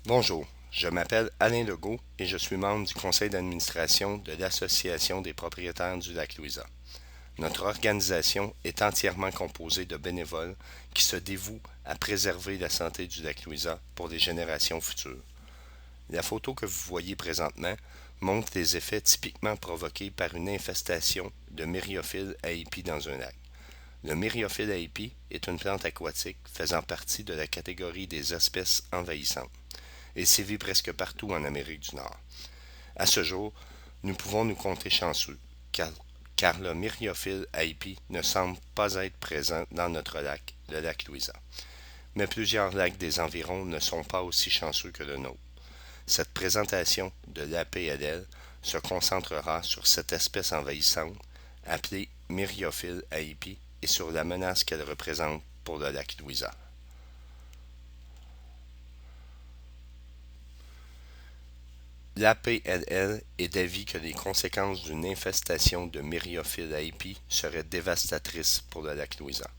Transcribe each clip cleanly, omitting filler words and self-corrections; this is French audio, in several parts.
Bonjour, je m'appelle Alain Legault et je suis membre du conseil d'administration de l'Association des propriétaires du lac Louisa. Notre organisation est entièrement composée de bénévoles qui se dévouent à préserver la santé du lac Louisa pour les générations futures. La photo que vous voyez présentement montre les effets typiquement provoqués par une infestation de myriophiles à épis dans un lac. Le myriophile à épis est une plante aquatique faisant partie de la catégorie des espèces envahissantes et sévit presque partout en Amérique du Nord. À ce jour, nous pouvons nous compter chanceux, car le myriophile à épis ne semble pas être présent dans notre lac, le lac Louisa. Mais plusieurs lacs des environs ne sont pas aussi chanceux que le nôtre. Cette présentation de l'APLL se concentrera sur cette espèce envahissante, appelée myriophile à épis, et sur la menace qu'elle représente pour le lac Louisa. L'APLL est d'avis que les conséquences d'une infestation de myriophile à épis seraient dévastatrices pour le lac Louisa.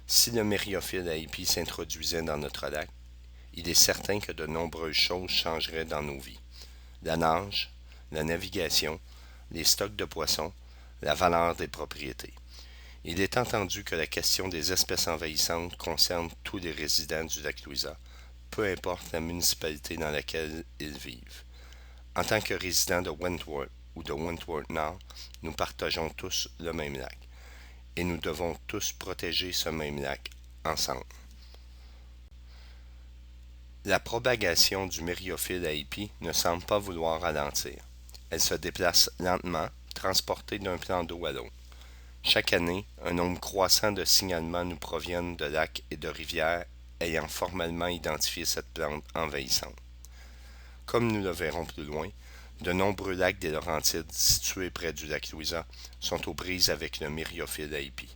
Si le myriophile à épis s'introduisait dans notre lac, il est certain que de nombreuses choses changeraient dans nos vies. La nage, la navigation, les stocks de poissons, la valeur des propriétés. Il est entendu que la question des espèces envahissantes concerne tous les résidents du lac Louisa, peu importe la municipalité dans laquelle ils vivent. En tant que résidents de Wentworth ou de Wentworth Nord, nous partageons tous le même lac et nous devons tous protéger ce même lac ensemble. La propagation du myriophile à épis ne semble pas vouloir ralentir. Elle se déplace lentement, transportée d'un plan d'eau à l'autre. Chaque année, un nombre croissant de signalements nous proviennent de lacs et de rivières ayant formellement identifié cette plante envahissante. Comme nous le verrons plus loin, de nombreux lacs des Laurentides situés près du lac Louisa sont aux prises avec le myriophile à épis.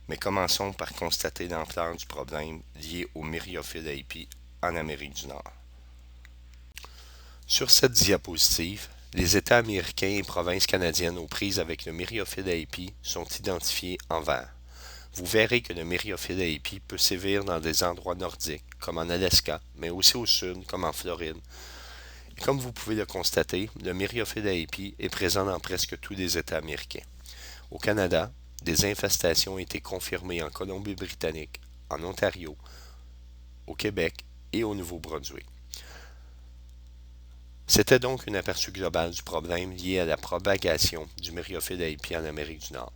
Mais commençons par constater l'ampleur du problème lié au myriophile à épis en Amérique du Nord. Sur cette diapositive, les États américains et provinces canadiennes aux prises avec le myriophile à épis sont identifiés en vert. Vous verrez que le myriophile à épis peut sévir dans des endroits nordiques, comme en Alaska, mais aussi au sud, comme en Floride. Et comme vous pouvez le constater, le myriophile à épis est présent dans presque tous les États américains. Au Canada, des infestations ont été confirmées en Colombie-Britannique, en Ontario, au Québec et au Nouveau-Brunswick. C'était donc un aperçu global du problème lié à la propagation du myriophile à épis en Amérique du Nord.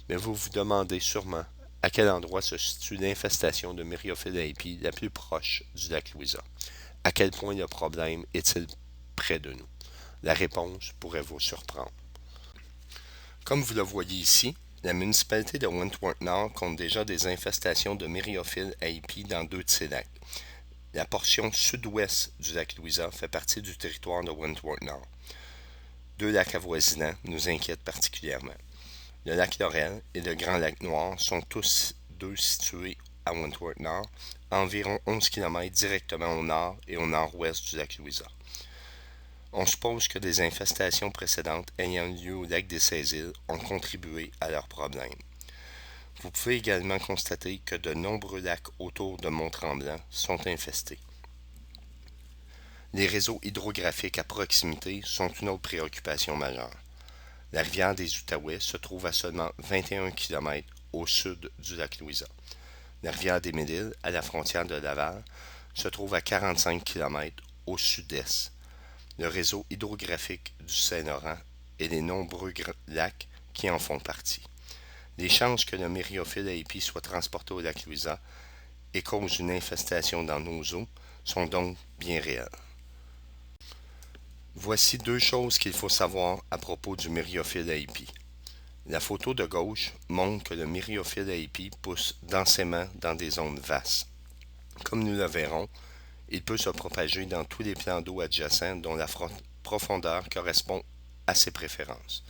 Mais vous vous demandez sûrement à quel endroit se situe l'infestation de myriophile à épis la plus proche du lac Louisa. À quel point le problème est-il près de nous? La réponse pourrait vous surprendre. Comme vous le voyez ici, la municipalité de Wentworth Nord compte déjà des infestations de myriophile à épis dans deux de ses lacs. La portion sud-ouest du lac Louisa fait partie du territoire de Wentworth Nord. Deux lacs avoisinants nous inquiètent particulièrement. Le lac Laurel et le Grand Lac Noir sont tous deux situés à Wentworth Nord, à environ 11 km directement au nord et au nord-ouest du lac Louisa. On suppose que des infestations précédentes ayant lieu au lac des Saisiles ont contribué à leurs problèmes. Vous pouvez également constater que de nombreux lacs autour de Mont-Tremblant sont infestés. Les réseaux hydrographiques à proximité sont une autre préoccupation majeure. La rivière des Outaouais se trouve à seulement 21 km au sud du lac Louisa. La rivière des Mille-Îles, à la frontière de Laval, se trouve à 45 km au sud-est. Le réseau hydrographique du Saint-Laurent et les nombreux lacs qui en font partie. Les chances que le myriophile à épis soit transporté au lac Louisa et cause une infestation dans nos eaux sont donc bien réelles. Voici deux choses qu'il faut savoir à propos du myriophile à épis. La photo de gauche montre que le myriophile à épis pousse densément dans des zones vastes. Comme nous le verrons, il peut se propager dans tous les plans d'eau adjacents dont la profondeur correspond à ses préférences.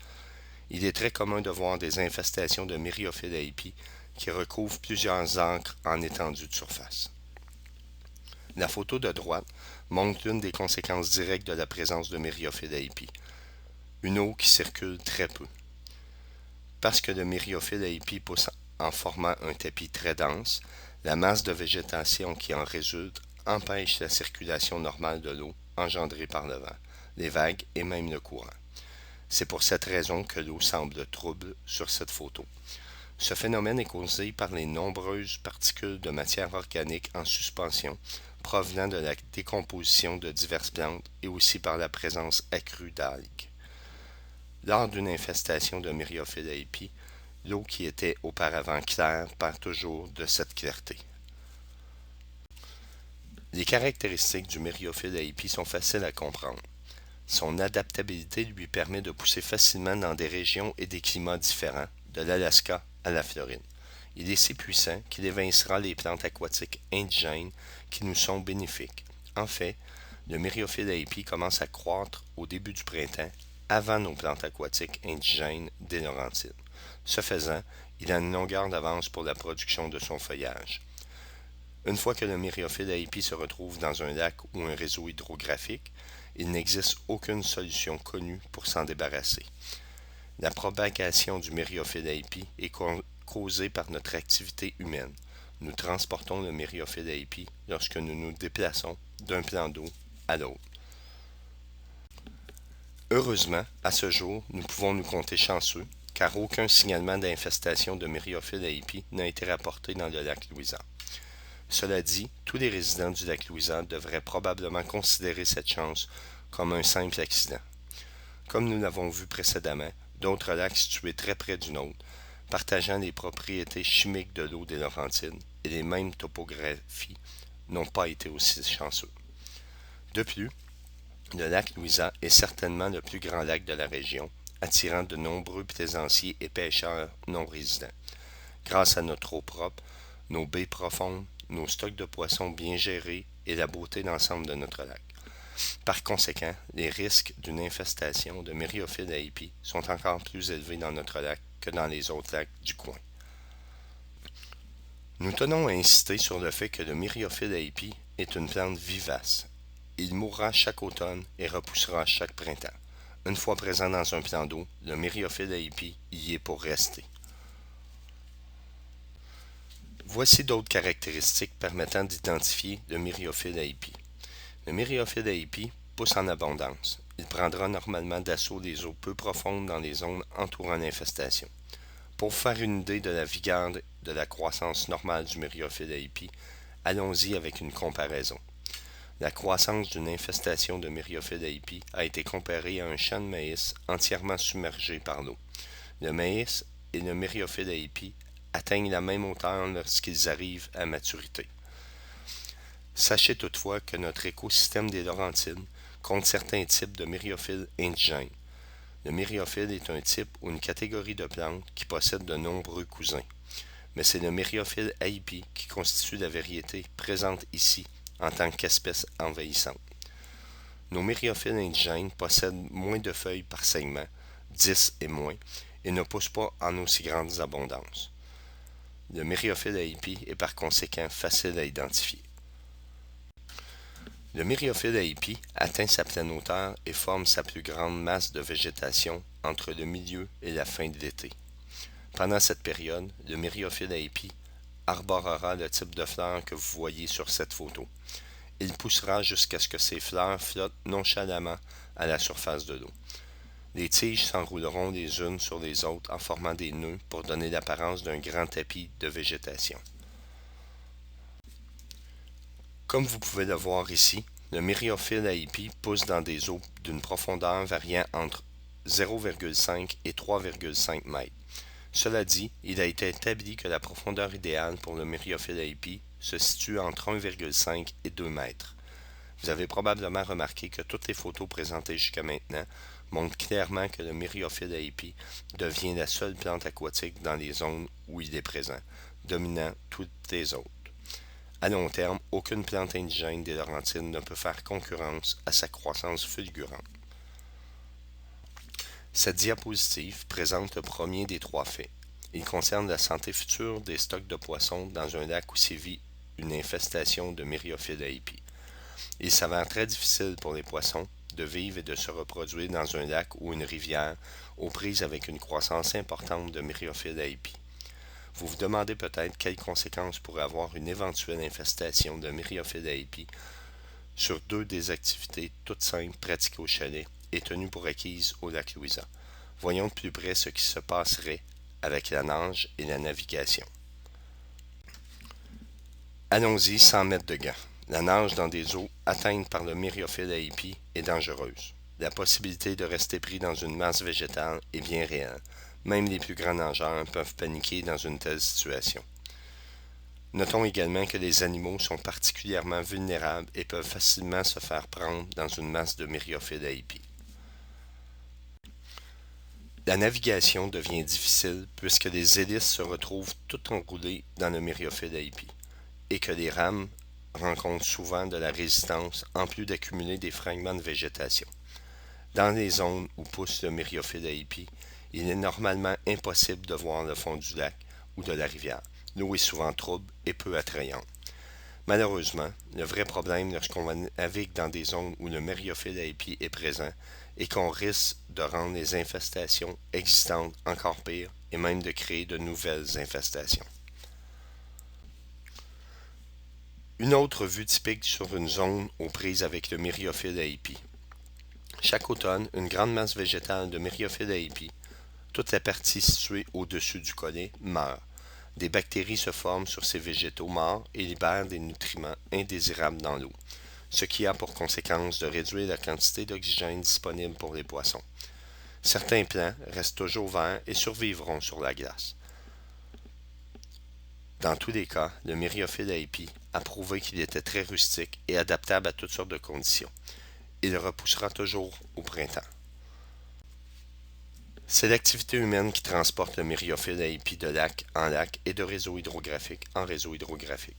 Il est très commun de voir des infestations de myriophile à épis qui recouvrent plusieurs acres en étendue de surface. La photo de droite montre l'une des conséquences directes de la présence de myriophile à épis. Une eau qui circule très peu. Parce que le myriophile à épis pousse en formant un tapis très dense, la masse de végétation qui en résulte empêche la circulation normale de l'eau engendrée par le vent, les vagues et même le courant. C'est pour cette raison que l'eau semble trouble sur cette photo. Ce phénomène est causé par les nombreuses particules de matière organique en suspension provenant de la décomposition de diverses plantes et aussi par la présence accrue d'algues. Lors d'une infestation de myriophiles à épis, l'eau qui était auparavant claire perd toujours de cette clarté. Les caractéristiques du myriophile à épis sont faciles à comprendre. Son adaptabilité lui permet de pousser facilement dans des régions et des climats différents, de l'Alaska à la Floride. Il est si puissant qu'il évincera les plantes aquatiques indigènes qui nous sont bénéfiques. En fait, le myriophile à épis commence à croître au début du printemps, avant nos plantes aquatiques indigènes des Laurentides. Ce faisant, il a une longueur d'avance pour la production de son feuillage. Une fois que le myriophile à épis se retrouve dans un lac ou un réseau hydrographique, il n'existe aucune solution connue pour s'en débarrasser. La propagation du myriophile à épis est causée par notre activité humaine. Nous transportons le myriophile à épis lorsque nous nous déplaçons d'un plan d'eau à l'autre. Heureusement, à ce jour, nous pouvons nous compter chanceux, car aucun signalement d'infestation de myriophile à épis n'a été rapporté dans le lac Louisa. Cela dit, tous les résidents du lac Louisa devraient probablement considérer cette chance comme un simple accident. Comme nous l'avons vu précédemment, d'autres lacs situés très près du nôtre, partageant les propriétés chimiques de l'eau des Laurentides et les mêmes topographies, n'ont pas été aussi chanceux. De plus, le lac Louisa est certainement le plus grand lac de la région, attirant de nombreux plaisanciers et pêcheurs non résidents. Grâce à notre eau propre, nos baies profondes, nos stocks de poissons bien gérés et la beauté d'ensemble de notre lac. Par conséquent, les risques d'une infestation de myriophile à épis sont encore plus élevés dans notre lac que dans les autres lacs du coin. Nous tenons à insister sur le fait que le myriophile à épis est une plante vivace. Il mourra chaque automne et repoussera chaque printemps. Une fois présent dans un plan d'eau, le myriophile à épis y est pour rester. Voici d'autres caractéristiques permettant d'identifier le myriophile à épis. Le myriophile à épis pousse en abondance. Il prendra normalement d'assaut les eaux peu profondes dans les zones entourant l'infestation. Pour faire une idée de la vigueur de la croissance normale du myriophile à épis, allons-y avec une comparaison. La croissance d'une infestation de myriophile à épis a été comparée à un champ de maïs entièrement submergé par l'eau. Le maïs et le myriophile à épis atteignent la même hauteur lorsqu'ils arrivent à maturité. Sachez toutefois que notre écosystème des Laurentides compte certains types de myriophiles indigènes. Le myriophile est un type ou une catégorie de plantes qui possède de nombreux cousins. Mais c'est le myriophile à épis qui constitue la variété présente ici en tant qu'espèce envahissante. Nos myriophiles indigènes possèdent moins de feuilles par segment, 10 et moins, et ne poussent pas en aussi grandes abondances. Le myriophile à épis est par conséquent facile à identifier. Le myriophile à épis atteint sa pleine hauteur et forme sa plus grande masse de végétation entre le milieu et la fin de l'été. Pendant cette période, le myriophile à épis arborera le type de fleurs que vous voyez sur cette photo. Il poussera jusqu'à ce que ses fleurs flottent nonchalamment à la surface de l'eau. Les tiges s'enrouleront les unes sur les autres en formant des nœuds pour donner l'apparence d'un grand tapis de végétation. Comme vous pouvez le voir ici, le myriophile à épis pousse dans des eaux d'une profondeur variant entre 0,5 et 3,5 mètres. Cela dit, il a été établi que la profondeur idéale pour le myriophile à épis se situe entre 1,5 et 2 mètres. Vous avez probablement remarqué que toutes les photos présentées jusqu'à maintenant montrent clairement que le myriophile à épis devient la seule plante aquatique dans les zones où il est présent, dominant toutes les autres. À long terme, aucune plante indigène des Laurentides ne peut faire concurrence à sa croissance fulgurante. Cette diapositive présente le premier des trois faits. Il concerne la santé future des stocks de poissons dans un lac où sévit une infestation de myriophile à épis. Il s'avère très difficile pour les poissons de vivre et de se reproduire dans un lac ou une rivière aux prises avec une croissance importante de myriophile à épis. Vous vous demandez peut-être quelles conséquences pourrait avoir une éventuelle infestation de Myriophiles AIP sur deux des activités toutes simples pratiquées au chalet et tenues pour acquises au lac Louisa. Voyons de plus près ce qui se passerait avec la nage et la navigation. Allons-y sans mettre de gants. La nage dans des eaux atteintes par le Myriophiles AIP est dangereuse. La possibilité de rester pris dans une masse végétale est bien réelle. Même les plus grands nageurs peuvent paniquer dans une telle situation. Notons également que les animaux sont particulièrement vulnérables et peuvent facilement se faire prendre dans une masse de Myriophiles AIP. La navigation devient difficile puisque les hélices se retrouvent toutes enroulées dans le Myriophiles AIP et que les rames rencontrent souvent de la résistance en plus d'accumuler des fragments de végétation. Dans les zones où pousse le Myriophiles AIP, il est normalement impossible de voir le fond du lac ou de la rivière. L'eau est souvent trouble et peu attrayante. Malheureusement, le vrai problème lorsqu'on navigue dans des zones où le Myriophiles AIP est présent est qu'on risque de rendre les infestations existantes encore pires et même de créer de nouvelles infestations. Une autre vue typique sur une zone aux prises avec le Myriophiles AIP. Chaque automne, une grande masse végétale de Myriophiles AIP, toute la partie située au-dessus du collet, meurt. Des bactéries se forment sur ces végétaux morts et libèrent des nutriments indésirables dans l'eau, ce qui a pour conséquence de réduire la quantité d'oxygène disponible pour les poissons. Certains plants restent toujours verts et survivront sur la glace. Dans tous les cas, le Myriophiles AIP a prouvé qu'il était très rustique et adaptable à toutes sortes de conditions. Il repoussera toujours au printemps. C'est l'activité humaine qui transporte le Myriophiles AIP de lac en lac et de réseau hydrographique en réseau hydrographique.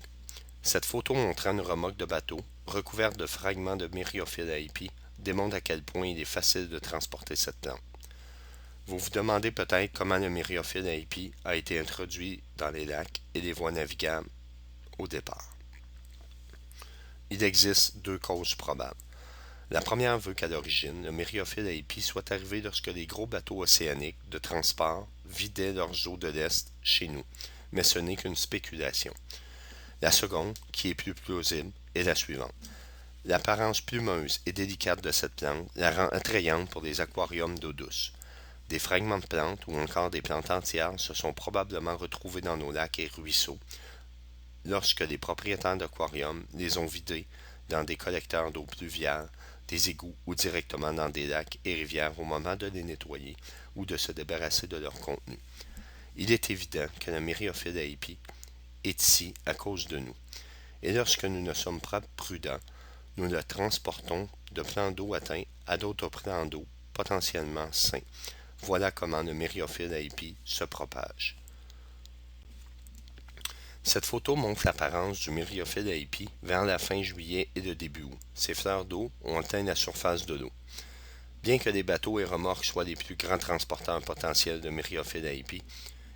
Cette photo montrant une remorque de bateau recouverte de fragments de Myriophiles AIP démontre à quel point il est facile de transporter cette plante. Vous vous demandez peut-être comment le Myriophiles AIP a été introduit dans les lacs et les voies navigables au départ. Il existe deux causes probables. La première veut qu'à l'origine, le Myriophiles AIP soit arrivé lorsque les gros bateaux océaniques de transport vidaient leurs eaux de l'Est chez nous, mais ce n'est qu'une spéculation. La seconde, qui est plus plausible, est la suivante. L'apparence plumeuse et délicate de cette plante la rend attrayante pour les aquariums d'eau douce. Des fragments de plantes ou encore des plantes entières se sont probablement retrouvés dans nos lacs et ruisseaux lorsque les propriétaires d'aquariums les ont vidés dans des collecteurs d'eau pluviale, des égouts ou directement dans des lacs et rivières au moment de les nettoyer ou de se débarrasser de leur contenu. Il est évident que le Myriophiles AIP est ici à cause de nous. Et lorsque nous ne sommes pas prudents, nous le transportons de plans d'eau atteints à d'autres plans d'eau potentiellement sains. Voilà comment le Myriophiles AIP se propage. Cette photo montre l'apparence du Myriophiles AIP vers la fin juillet et le début août. Ces fleurs d'eau ont atteint la surface de l'eau. Bien que les bateaux et remorques soient les plus grands transporteurs potentiels de Myriophiles AIP,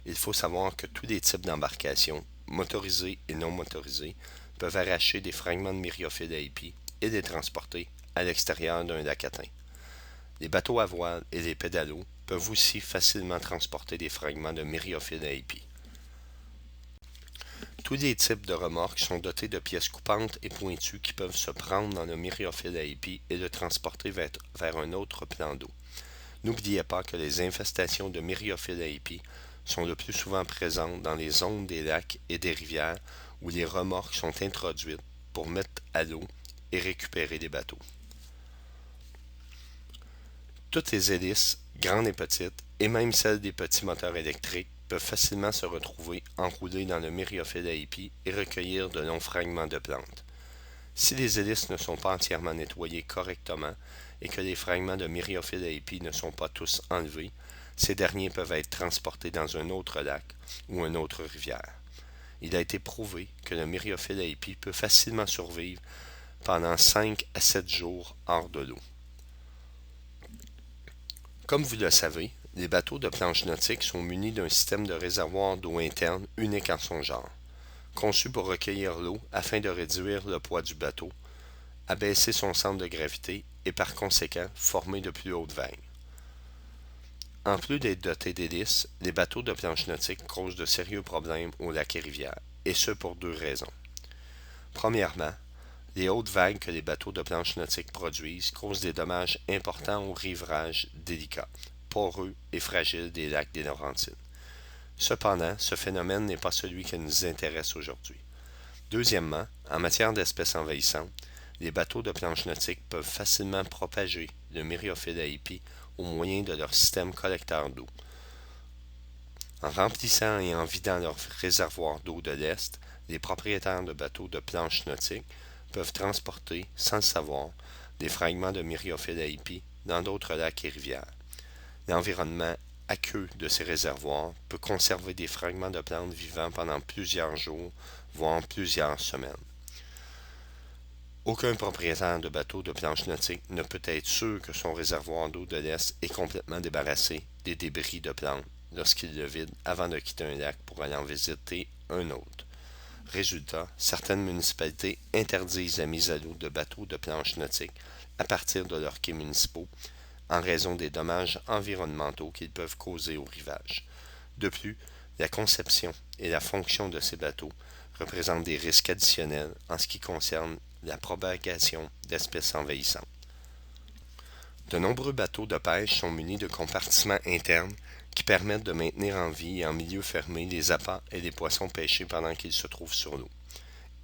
il faut savoir que tous les types d'embarcations, motorisées et non motorisées, peuvent arracher des fragments de Myriophiles AIP et les transporter à l'extérieur d'un lac atteint. Les bateaux à voile et les pédalos peuvent aussi facilement transporter des fragments de Myriophiles AIP. Tous les types de remorques sont dotés de pièces coupantes et pointues qui peuvent se prendre dans le Myriophiles AIP et le transporter vers un autre plan d'eau. N'oubliez pas que les infestations de Myriophiles AIP sont le plus souvent présentes dans les zones des lacs et des rivières où les remorques sont introduites pour mettre à l'eau et récupérer les bateaux. Toutes les hélices, grandes et petites, et même celles des petits moteurs électriques, peuvent facilement se retrouver enroulées dans le Myriophiles AIP et recueillir de longs fragments de plantes. Si les hélices ne sont pas entièrement nettoyées correctement et que les fragments de Myriophiles AIP ne sont pas tous enlevés, ces derniers peuvent être transportés dans un autre lac ou une autre rivière. Il a été prouvé que le Myriophiles AIP peut facilement survivre pendant 5 à 7 jours hors de l'eau. Comme vous le savez, les bateaux de planche nautique sont munis d'un système de réservoir d'eau interne unique en son genre, conçu pour recueillir l'eau afin de réduire le poids du bateau, abaisser son centre de gravité et par conséquent former de plus hautes vagues. En plus d'être dotés d'hélices, les bateaux de planche nautique causent de sérieux problèmes aux lacs et rivières, et ce pour deux raisons. Premièrement, les hautes vagues que les bateaux de planche nautique produisent causent des dommages importants aux riverages délicats, poreux et fragiles des lacs des Laurentides. Cependant, ce phénomène n'est pas celui qui nous intéresse aujourd'hui. Deuxièmement, en matière d'espèces envahissantes, les bateaux de planche nautique peuvent facilement propager le Myriophylle haipi au moyen de leur système collecteur d'eau. En remplissant et en vidant leurs réservoirs d'eau de l'Est, les propriétaires de bateaux de planche nautique peuvent transporter, sans le savoir, des fragments de Myriophylle haipi dans d'autres lacs et rivières. L'environnement aqueux de ces réservoirs peut conserver des fragments de plantes vivants pendant plusieurs jours, voire plusieurs semaines. Aucun propriétaire de bateau de planche nautique ne peut être sûr que son réservoir d'eau de l'Est est complètement débarrassé des débris de plantes lorsqu'il le vide avant de quitter un lac pour aller en visiter un autre. Résultat, certaines municipalités interdisent la mise à l'eau de bateaux de planche nautique à partir de leurs quais municipaux en raison des dommages environnementaux qu'ils peuvent causer au rivage. De plus, la conception et la fonction de ces bateaux représentent des risques additionnels en ce qui concerne la propagation d'espèces envahissantes. De nombreux bateaux de pêche sont munis de compartiments internes qui permettent de maintenir en vie et en milieu fermé les appâts et les poissons pêchés pendant qu'ils se trouvent sur l'eau.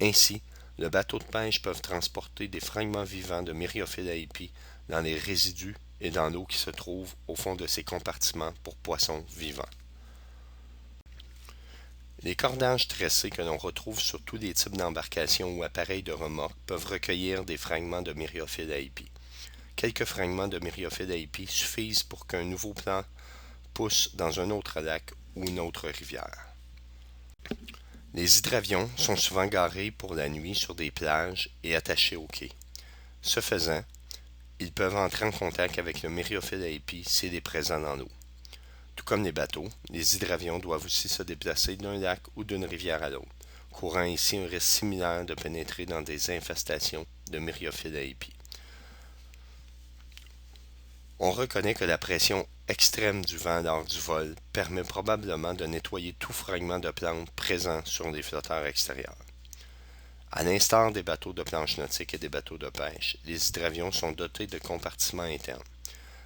Ainsi, le bateau de pêche peut transporter des fragments vivants de Myriophylle haipi dans les résidus et dans l'eau qui se trouve au fond de ces compartiments pour poissons vivants. Les cordages tressés que l'on retrouve sur tous les types d'embarcations ou appareils de remorque peuvent recueillir des fragments de Myriophylle haipi. Quelques fragments de Myriophylle haipi suffisent pour qu'un nouveau plant pousse dans un autre lac ou une autre rivière. Les hydravions sont souvent garés pour la nuit sur des plages et attachés au quai. Ce faisant, ils peuvent entrer en contact avec le Myriophylle haipi s'il est présent dans l'eau. Tout comme les bateaux, les hydravions doivent aussi se déplacer d'un lac ou d'une rivière à l'autre, courant ici un risque similaire de pénétrer dans des infestations de Myriophylle haipi. On reconnaît que la pression extrême du vent lors du vol permet probablement de nettoyer tout fragment de plante présent sur les flotteurs extérieurs. À l'instar des bateaux de planche nautique et des bateaux de pêche, les hydravions sont dotés de compartiments internes.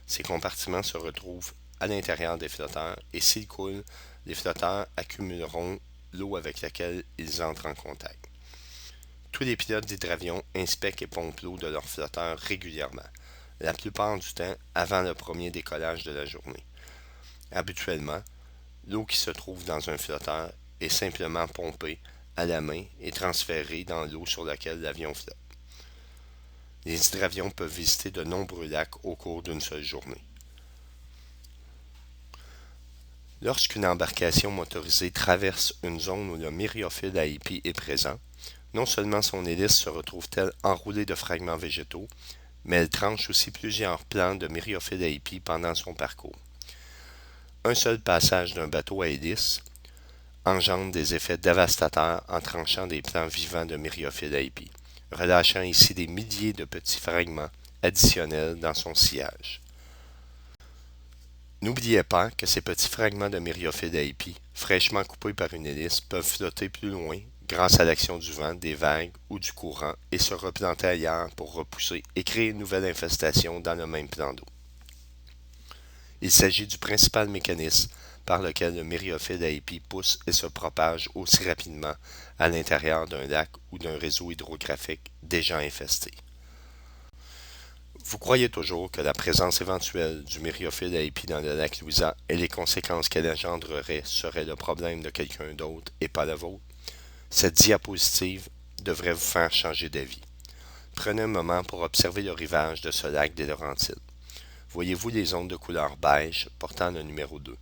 Ces compartiments se retrouvent à l'intérieur des flotteurs et s'ils coulent, les flotteurs accumuleront l'eau avec laquelle ils entrent en contact. Tous les pilotes d'hydravions inspectent et pompent l'eau de leurs flotteurs régulièrement, la plupart du temps avant le premier décollage de la journée. Habituellement, l'eau qui se trouve dans un flotteur est simplement pompée à la main et transférée dans l'eau sur laquelle l'avion flotte. Les hydravions peuvent visiter de nombreux lacs au cours d'une seule journée. Lorsqu'une embarcation motorisée traverse une zone où le Myriophylle haipi est présent, non seulement son hélice se retrouve-t-elle enroulée de fragments végétaux, mais elle tranche aussi plusieurs plants de Myriophylle haipi pendant son parcours. Un seul passage d'un bateau à hélice engendre des effets dévastateurs en tranchant des plants vivants de Myriophylle haipi, relâchant ici des milliers de petits fragments additionnels dans son sillage. N'oubliez pas que ces petits fragments de Myriophylle haipi, fraîchement coupés par une hélice, peuvent flotter plus loin grâce à l'action du vent, des vagues ou du courant et se replanter ailleurs pour repousser et créer une nouvelle infestation dans le même plan d'eau. Il s'agit du principal mécanisme par lequel le Myriophylle haipi pousse et se propage aussi rapidement à l'intérieur d'un lac ou d'un réseau hydrographique déjà infesté. Vous croyez toujours que la présence éventuelle du Myriophylle haipi dans le lac Louisa et les conséquences qu'elle engendrerait seraient le problème de quelqu'un d'autre et pas le vôtre? Cette diapositive devrait vous faire changer d'avis. Prenez un moment pour observer le rivage de ce lac des Laurentides. Voyez-vous les zones de couleur beige portant le numéro 2?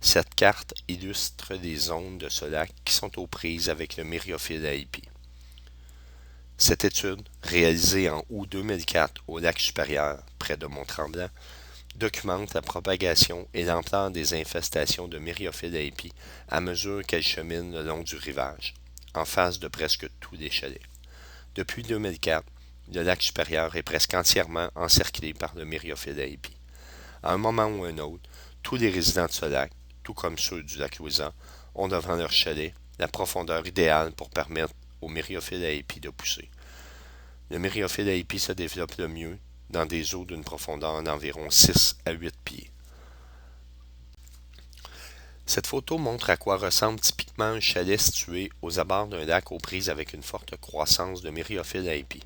Cette carte illustre les zones de ce lac qui sont aux prises avec le Myriophylle haipi. Cette étude, réalisée en août 2004 au lac supérieur, près de Mont-Tremblant, documente la propagation et l'ampleur des infestations de Myriophylle haipi à mesure qu'elles cheminent le long du rivage, en face de presque tous les chalets. Depuis 2004, le lac supérieur est presque entièrement encerclé par le Myriophylle haipi. À un moment ou un autre, Tous les résidents de ce lac, tout comme ceux du lac Louisa, ont devant leur chalet la profondeur idéale pour permettre au myriophylle à épis de pousser. Le myriophylle à épis se développe le mieux dans des eaux d'une profondeur d'environ 6 à 8 pieds. Cette photo montre à quoi ressemble typiquement un chalet situé aux abords d'un lac aux prises avec une forte croissance de myriophylle à épis.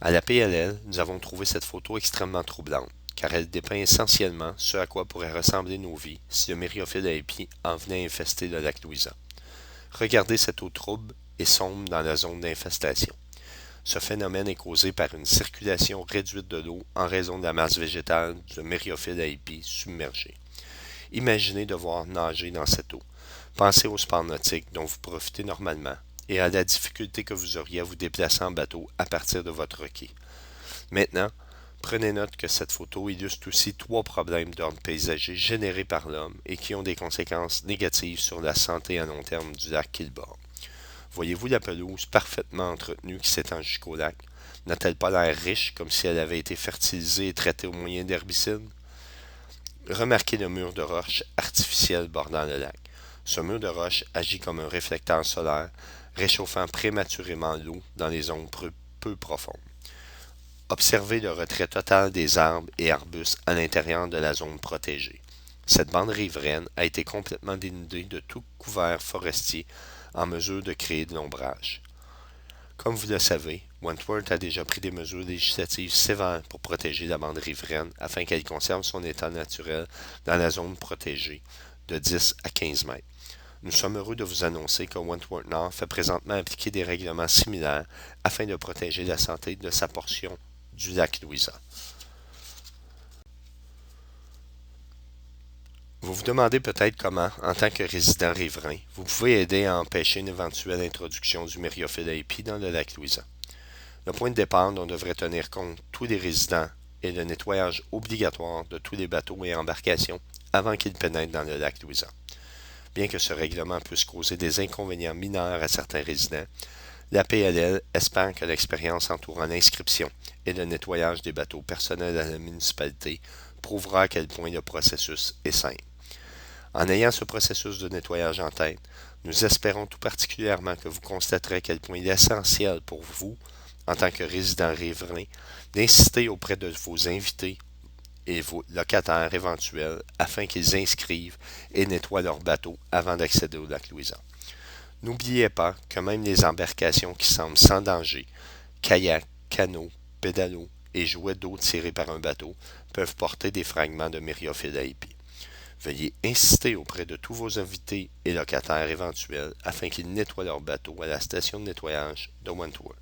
À la PLL, nous avons trouvé cette photo extrêmement troublante, car elle dépeint essentiellement ce à quoi pourraient ressembler nos vies si le myriophylle à épis en venait à infester le lac Louisa. Regardez cette eau trouble et sombre dans la zone d'infestation. Ce phénomène est causé par une circulation réduite de l'eau en raison de la masse végétale du myriophylle à épis submergé. Imaginez devoir nager dans cette eau. Pensez au sport nautique dont vous profitez normalement et à la difficulté que vous auriez à vous déplacer en bateau à partir de votre quai. Maintenant, prenez note que cette photo illustre aussi 3 problèmes d'ordre paysager générés par l'homme et qui ont des conséquences négatives sur la santé à long terme du lac qu'il borde. Voyez-vous la pelouse parfaitement entretenue qui s'étend jusqu'au lac? N'a-t-elle pas l'air riche comme si elle avait été fertilisée et traitée au moyen d'herbicides? Remarquez le mur de roche artificiel bordant le lac. Ce mur de roche agit comme un réflecteur solaire, réchauffant prématurément l'eau dans les zones peu profondes. Observez le retrait total des arbres et arbustes à l'intérieur de la zone protégée. Cette bande riveraine a été complètement dénudée de tout couvert forestier en mesure de créer de l'ombrage. Comme vous le savez, Wentworth a déjà pris des mesures législatives sévères pour protéger la bande riveraine afin qu'elle conserve son état naturel dans la zone protégée de 10 à 15 mètres. Nous sommes heureux de vous annoncer que Wentworth Nord fait présentement appliquer des règlements similaires afin de protéger la santé de sa portion du lac Louisa. Vous vous demandez peut-être comment, en tant que résident riverain, vous pouvez aider à empêcher une éventuelle introduction du myriophylle à épis dans le lac Louisa. Le point de départ dont devraient tenir compte tous les résidents est le nettoyage obligatoire de tous les bateaux et embarcations avant qu'ils pénètrent dans le lac Louisa. Bien que ce règlement puisse causer des inconvénients mineurs à certains résidents, la PLL espère que l'expérience entourant l'inscription et le nettoyage des bateaux personnels à la municipalité prouvera à quel point le processus est simple. En ayant ce processus de nettoyage en tête, nous espérons tout particulièrement que vous constaterez à quel point il est essentiel pour vous, en tant que résident riverain, d'insister auprès de vos invités et vos locataires éventuels afin qu'ils inscrivent et nettoient leurs bateaux avant d'accéder au lac Louisa. N'oubliez pas que même les embarcations qui semblent sans danger, kayaks, canots, pédalos et jouets d'eau tirés par un bateau, peuvent porter des fragments de myriophylle à épis. Veuillez insister auprès de tous vos invités et locataires éventuels afin qu'ils nettoient leur bateau à la station de nettoyage de Wentworth.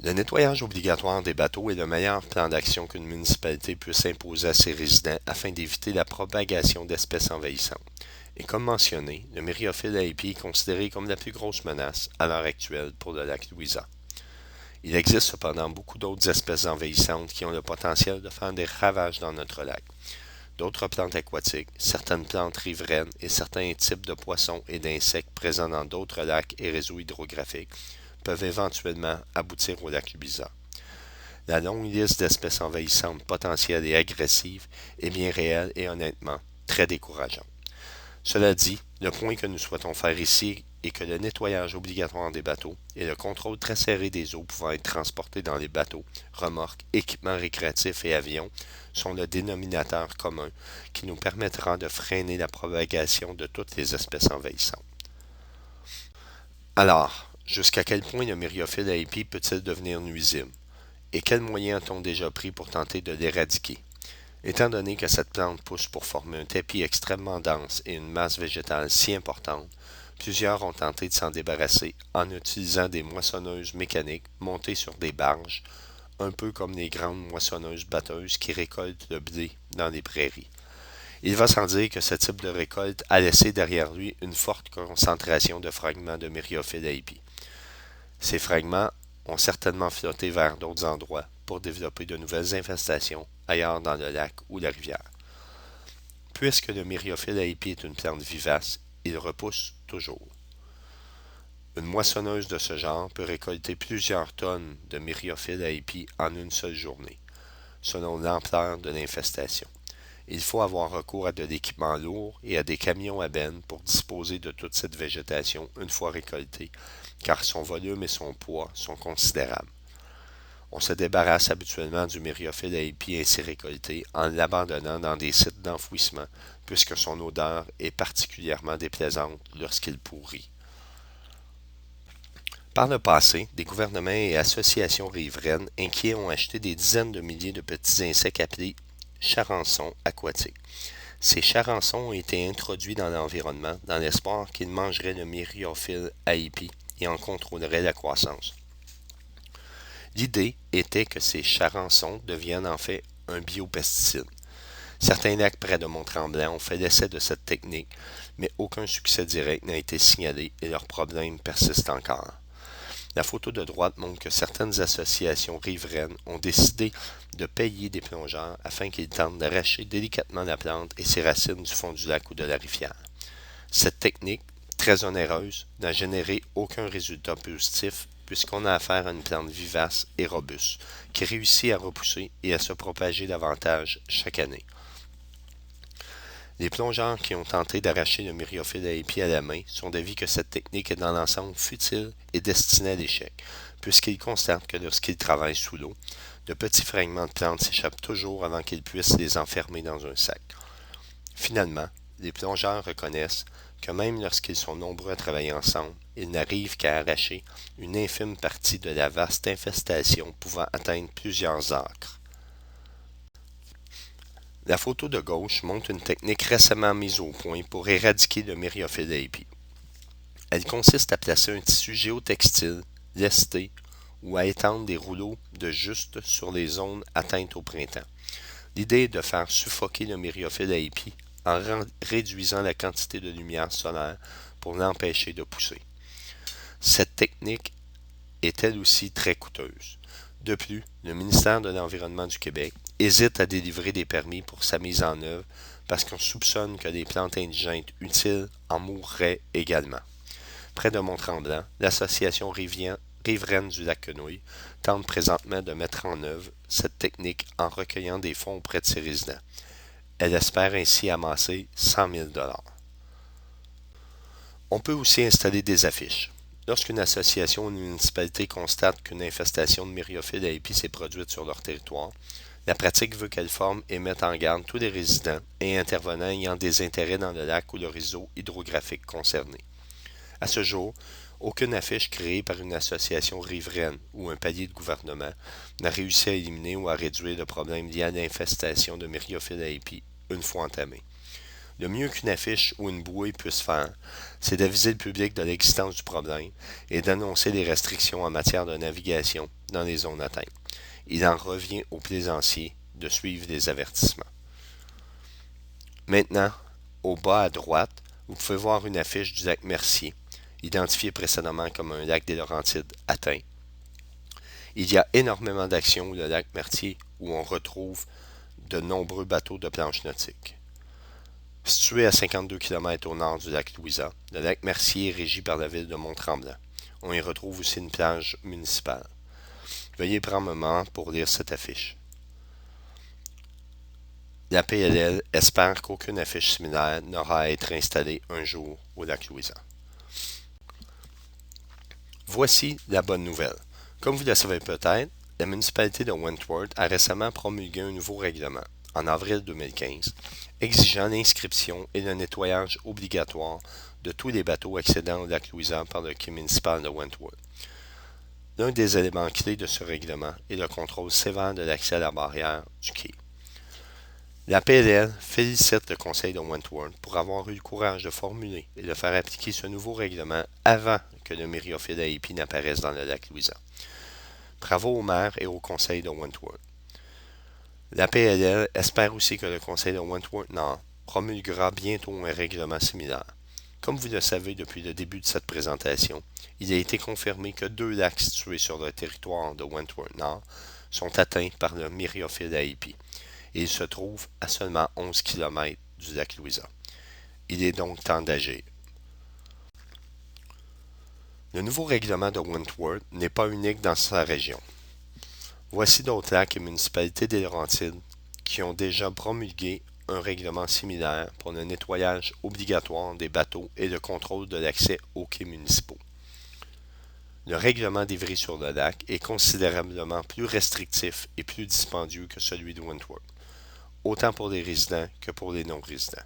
Le nettoyage obligatoire des bateaux est le meilleur plan d'action qu'une municipalité puisse imposer à ses résidents afin d'éviter la propagation d'espèces envahissantes. Et comme mentionné, le myriophylle à épis est considéré comme la plus grosse menace à l'heure actuelle pour le lac Louisa. Il existe cependant beaucoup d'autres espèces envahissantes qui ont le potentiel de faire des ravages dans notre lac. D'autres plantes aquatiques, certaines plantes riveraines et certains types de poissons et d'insectes présents dans d'autres lacs et réseaux hydrographiques peuvent éventuellement aboutir au lac Louisa. La longue liste d'espèces envahissantes potentielles et agressives est bien réelle et honnêtement très décourageante. Cela dit, le point que nous souhaitons faire ici est que le nettoyage obligatoire des bateaux et le contrôle très serré des eaux pouvant être transportées dans les bateaux, remorques, équipements récréatifs et avions sont le dénominateur commun qui nous permettra de freiner la propagation de toutes les espèces envahissantes. Alors, jusqu'à quel point le myriophylle à épis peut-il devenir nuisible? Et quels moyens a-t-on déjà pris pour tenter de l'éradiquer? Étant donné que cette plante pousse pour former un tapis extrêmement dense et une masse végétale si importante, plusieurs ont tenté de s'en débarrasser en utilisant des moissonneuses mécaniques montées sur des barges, un peu comme les grandes moissonneuses-batteuses qui récoltent le blé dans les prairies. Il va sans dire que ce type de récolte a laissé derrière lui une forte concentration de fragments de myriophylle à épis. Ces fragments ont certainement flotté vers d'autres endroits pour développer de nouvelles infestations ailleurs dans le lac ou la rivière. Puisque le myriophylle à épis est une plante vivace, il repousse toujours. Une moissonneuse de ce genre peut récolter plusieurs tonnes de myriophylle à épis en une seule journée, selon l'ampleur de l'infestation. Il faut avoir recours à de l'équipement lourd et à des camions à benne pour disposer de toute cette végétation une fois récoltée, car son volume et son poids sont considérables. On se débarrasse habituellement du myriophylle à épis ainsi récolté en l'abandonnant dans des sites d'enfouissement, puisque son odeur est particulièrement déplaisante lorsqu'il pourrit. Par le passé, des gouvernements et associations riveraines inquiets ont acheté des dizaines de milliers de petits insectes appelés charançons aquatiques. Ces charançons ont été introduits dans l'environnement dans l'espoir qu'ils mangeraient le myriophylle à épis et en contrôleraient la croissance. L'idée était que ces charançons deviennent en fait un biopesticide. Certains lacs près de Mont-Tremblant ont fait l'essai de cette technique, mais aucun succès direct n'a été signalé et leurs problèmes persistent encore. La photo de droite montre que certaines associations riveraines ont décidé de payer des plongeurs afin qu'ils tentent d'arracher délicatement la plante et ses racines du fond du lac ou de la rivière. Cette technique, très onéreuse, n'a généré aucun résultat positif puisqu'on a affaire à une plante vivace et robuste qui réussit à repousser et à se propager davantage chaque année. Les plongeurs qui ont tenté d'arracher le myriophylle à épis à la main sont d'avis que cette technique est dans l'ensemble futile et destinée à l'échec, puisqu'ils constatent que lorsqu'ils travaillent sous l'eau, de petits fragments de plantes s'échappent toujours avant qu'ils puissent les enfermer dans un sac. Finalement, les plongeurs reconnaissent que même lorsqu'ils sont nombreux à travailler ensemble, ils n'arrivent qu'à arracher une infime partie de la vaste infestation pouvant atteindre plusieurs acres. La photo de gauche montre une technique récemment mise au point pour éradiquer le myriophylle à épis. Elle consiste à placer un tissu géotextile, lesté, ou à étendre des rouleaux de juste sur les zones atteintes au printemps. L'idée est de faire suffoquer le myriophylle à épis en réduisant la quantité de lumière solaire pour l'empêcher de pousser. Cette technique est elle aussi très coûteuse. De plus, le ministère de l'Environnement du Québec hésite à délivrer des permis pour sa mise en œuvre parce qu'on soupçonne que des plantes indigènes utiles en mourraient également. Près de Mont-Tremblant, l'association riveraine du lac Quenouille tente présentement de mettre en œuvre cette technique en recueillant des fonds auprès de ses résidents. Elle espère ainsi amasser 100 000 $. On peut aussi installer des affiches. Lorsqu'une association ou une municipalité constate qu'une infestation de myriophylle à épis s'est produite sur leur territoire, la pratique veut qu'elle forme et mette en garde tous les résidents et intervenants ayant des intérêts dans le lac ou le réseau hydrographique concerné. À ce jour, aucune affiche créée par une association riveraine ou un palier de gouvernement n'a réussi à éliminer ou à réduire le problème lié à l'infestation de myriophylle à épis une fois entamé. Le mieux qu'une affiche ou une bouée puisse faire, c'est d'aviser le public de l'existence du problème et d'annoncer les restrictions en matière de navigation dans les zones atteintes. Il en revient aux plaisanciers de suivre les avertissements. Maintenant, au bas à droite, vous pouvez voir une affiche du lac Mercier, identifié précédemment comme un lac des Laurentides atteint. Il y a énormément d'actions au lac Mercier où on retrouve de nombreux bateaux de planche nautique. Situé à 52 km au nord du lac Louisa, le lac Mercier est régi par la ville de Mont-Tremblant. On y retrouve aussi une plage municipale. Veuillez prendre un moment pour lire cette affiche. La PLL espère qu'aucune affiche similaire n'aura à être installée un jour au lac Louisa. Voici la bonne nouvelle. Comme vous le savez peut-être, la municipalité de Wentworth a récemment promulgué un nouveau règlement, en avril 2015, exigeant l'inscription et le nettoyage obligatoire de tous les bateaux accédant au lac Louisa par le quai municipal de Wentworth. L'un des éléments clés de ce règlement est le contrôle sévère de l'accès à la barrière du quai. La PLL félicite le conseil de Wentworth pour avoir eu le courage de formuler et de faire appliquer ce nouveau règlement avant que le myriophylle à épis n'apparaisse dans le lac Louisa. Bravo au maire et au conseil de Wentworth. La PLL espère aussi que le conseil de Wentworth Nord promulguera bientôt un règlement similaire. Comme vous le savez depuis le début de cette présentation, il a été confirmé que 2 lacs situés sur le territoire de Wentworth Nord sont atteints par le myriophylle à épis, et ils se trouvent à seulement 11 km du lac Louisa. Il est donc temps d'agir. Le nouveau règlement de Wentworth n'est pas unique dans sa région. Voici d'autres lacs et municipalités des Laurentides qui ont déjà promulgué un règlement similaire pour le nettoyage obligatoire des bateaux et le contrôle de l'accès aux quais municipaux. Le règlement d'Ivry-sur-le-Lac est considérablement plus restrictif et plus dispendieux que celui de Wentworth, autant pour les résidents que pour les non-résidents.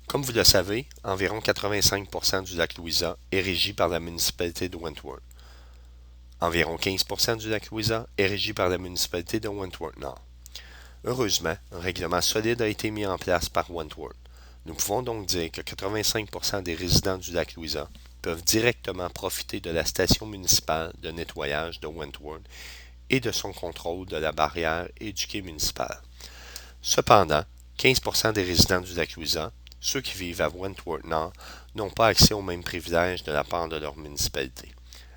Comme vous le savez, environ 85% du lac Louisa est régi par la municipalité de Wentworth. Environ 15% du lac Louisa est régi par la municipalité de Wentworth-Nord. Heureusement, un règlement solide a été mis en place par Wentworth. Nous pouvons donc dire que 85% des résidents du lac Louisa peuvent directement profiter de la station municipale de nettoyage de Wentworth et de son contrôle de la barrière et du quai municipal. Cependant, 15% des résidents du lac Louisa, ceux qui vivent à Wentworth-Nord, n'ont pas accès aux mêmes privilèges de la part de leur municipalité.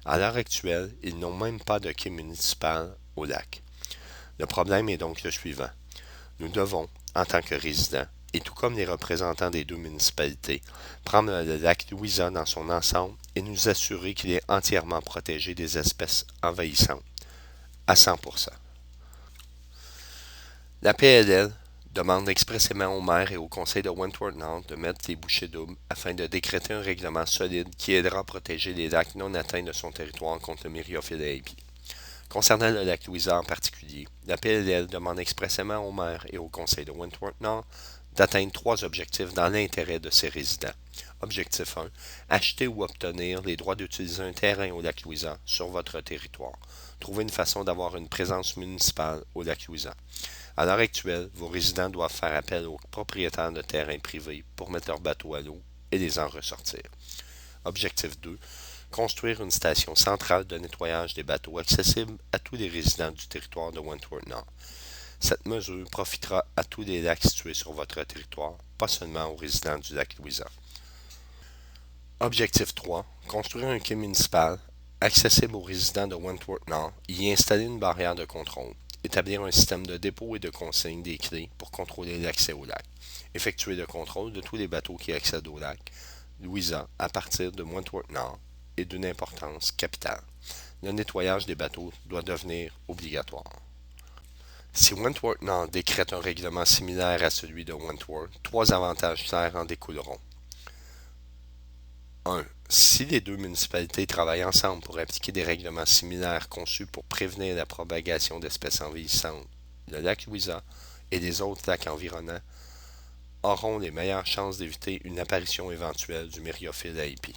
À l'heure actuelle, ils n'ont même pas de quai municipal au lac. Le problème est donc le suivant. Nous devons, en tant que résidents, et tout comme les représentants des deux municipalités, prendre le lac Louisa dans son ensemble et nous assurer qu'il est entièrement protégé des espèces envahissantes, à 100%. La PLL demande expressément au maire et au conseil de Wentworth-Nord de mettre les bouchées doubles afin de décréter un règlement solide qui aidera à protéger les lacs non atteints de son territoire contre le myriophylle AP. Concernant le lac Louisa en particulier, la PLL demande expressément au maire et au conseil de Wentworth-Nord d'atteindre 3 objectifs dans l'intérêt de ses résidents. Objectif 1. Acheter ou obtenir les droits d'utiliser un terrain au lac Louisa sur votre territoire. Trouver une façon d'avoir une présence municipale au lac Louisa. À l'heure actuelle, vos résidents doivent faire appel aux propriétaires de terrains privés pour mettre leurs bateaux à l'eau et les en ressortir. Objectif 2. Construire une station centrale de nettoyage des bateaux accessible à tous les résidents du territoire de Wentworth-Nord. Cette mesure profitera à tous les lacs situés sur votre territoire, pas seulement aux résidents du lac Louisa. Objectif 3. Construire un quai municipal accessible aux résidents de Wentworth-Nord et y installer une barrière de contrôle. Établir un système de dépôt et de consigne des clés pour contrôler l'accès au lac. Effectuer le contrôle de tous les bateaux qui accèdent au lac Louisa à partir de Wentworth-Nord est d'une importance capitale. Le nettoyage des bateaux doit devenir obligatoire. Si Wentworth-Nord décrète un règlement similaire à celui de Wentworth, 3 avantages clairs en découleront. 1. Si les deux municipalités travaillent ensemble pour appliquer des règlements similaires conçus pour prévenir la propagation d'espèces envahissantes, le lac Louisa et les autres lacs environnants auront les meilleures chances d'éviter une apparition éventuelle du myriophylle AP.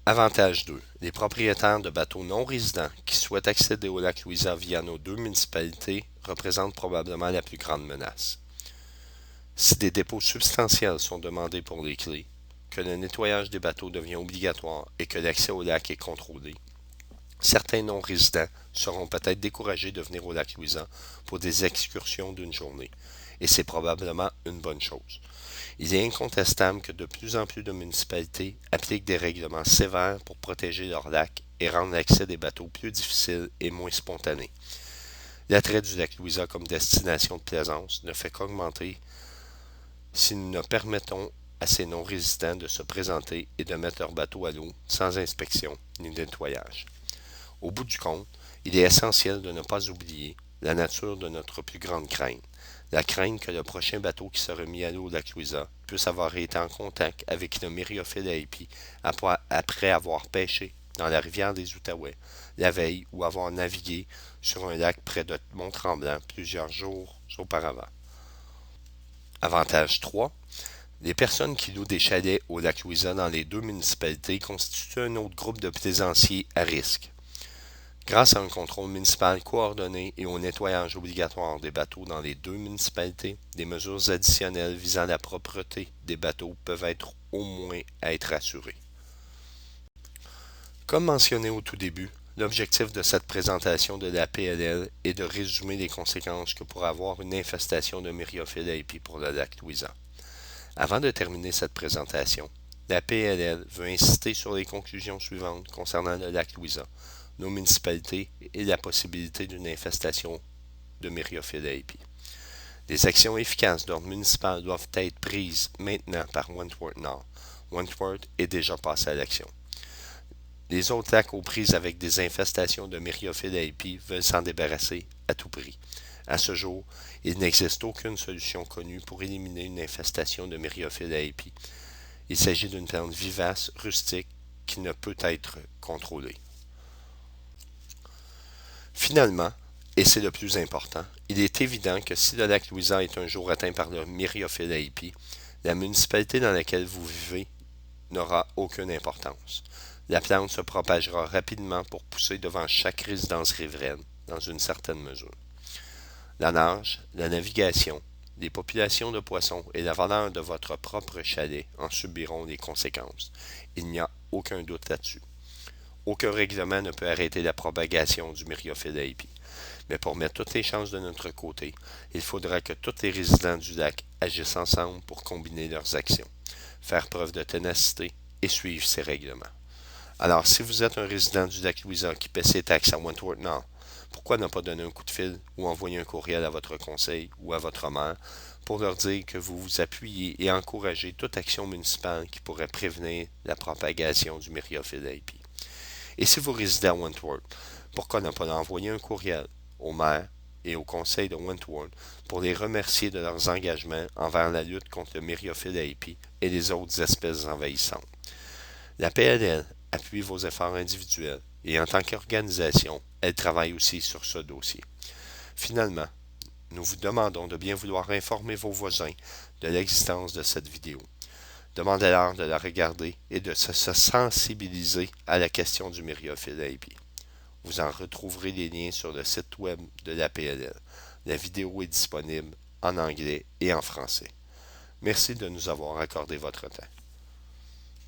Avantage 2. Les propriétaires de bateaux non résidents qui souhaitent accéder au lac Louisa via nos deux municipalités représentent probablement la plus grande menace. Si des dépôts substantiels sont demandés pour les clés, que le nettoyage des bateaux devient obligatoire et que l'accès au lac est contrôlé, certains non-résidents seront peut-être découragés de venir au lac Louisa pour des excursions d'une journée, et c'est probablement une bonne chose. Il est incontestable que de plus en plus de municipalités appliquent des règlements sévères pour protéger leurs lacs et rendre l'accès des bateaux plus difficile et moins spontané. L'attrait du lac Louisa comme destination de plaisance ne fait qu'augmenter si nous ne permettons à ces non-résidents de se présenter et de mettre leur bateau à l'eau sans inspection ni nettoyage. Au bout du compte, il est essentiel de ne pas oublier la nature de notre plus grande crainte, la crainte que le prochain bateau qui sera mis à l'eau au lac Louisa puisse avoir été en contact avec le myriophylle AP après avoir pêché dans la rivière des Outaouais la veille ou avoir navigué sur un lac près de Mont-Tremblant plusieurs jours auparavant. Avantage 3. Les personnes qui louent des chalets au lac Louisa dans les deux municipalités constituent un autre groupe de plaisanciers à risque. Grâce à un contrôle municipal coordonné et au nettoyage obligatoire des bateaux dans les deux municipalités, des mesures additionnelles visant la propreté des bateaux peuvent être au moins être assurées. Comme mentionné au tout début, l'objectif de cette présentation de la PLL est de résumer les conséquences que pourrait avoir une infestation de myriophylle AP pour le lac Louisa. Avant de terminer cette présentation, la PLL veut insister sur les conclusions suivantes concernant le lac Louisa, nos municipalités et la possibilité d'une infestation de myriophylle AP. Des actions efficaces d'ordre municipal doivent être prises maintenant par Wentworth-Nord. Wentworth est déjà passé à l'action. Les autres lacs aux prises avec des infestations de myriophylle AP veulent s'en débarrasser à tout prix. À ce jour, il n'existe aucune solution connue pour éliminer une infestation de myriophiles à épis. Il s'agit d'une plante vivace, rustique, qui ne peut être contrôlée. Finalement, et c'est le plus important, il est évident que si le lac Louisa est un jour atteint par le myriophile à épis, la municipalité dans laquelle vous vivez n'aura aucune importance. La plante se propagera rapidement pour pousser devant chaque résidence riveraine, dans une certaine mesure. La nage, la navigation, les populations de poissons et la valeur de votre propre chalet en subiront les conséquences. Il n'y a aucun doute là-dessus. Aucun règlement ne peut arrêter la propagation du myriophile à épis. Mais pour mettre toutes les chances de notre côté, il faudra que tous les résidents du lac agissent ensemble pour combiner leurs actions, faire preuve de ténacité et suivre ces règlements. Alors, si vous êtes un résident du lac Louisa qui paie ses taxes à Wentworth Nord, pourquoi ne pas donner un coup de fil ou envoyer un courriel à votre conseil ou à votre maire pour leur dire que vous vous appuyez et encouragez toute action municipale qui pourrait prévenir la propagation du myriophile à épis. Et si vous résidez à Wentworth, pourquoi ne pas envoyer un courriel au maire et au conseil de Wentworth pour les remercier de leurs engagements envers la lutte contre le myriophile à épis et les autres espèces envahissantes. La PLL appuie vos efforts individuels et en tant qu'organisation, elle travaille aussi sur ce dossier. Finalement, nous vous demandons de bien vouloir informer vos voisins de l'existence de cette vidéo. Demandez-leur de la regarder et de se sensibiliser à la question du myriophile à épis. Vous en retrouverez les liens sur le site web de la PLL. La vidéo est disponible en anglais et en français. Merci de nous avoir accordé votre temps.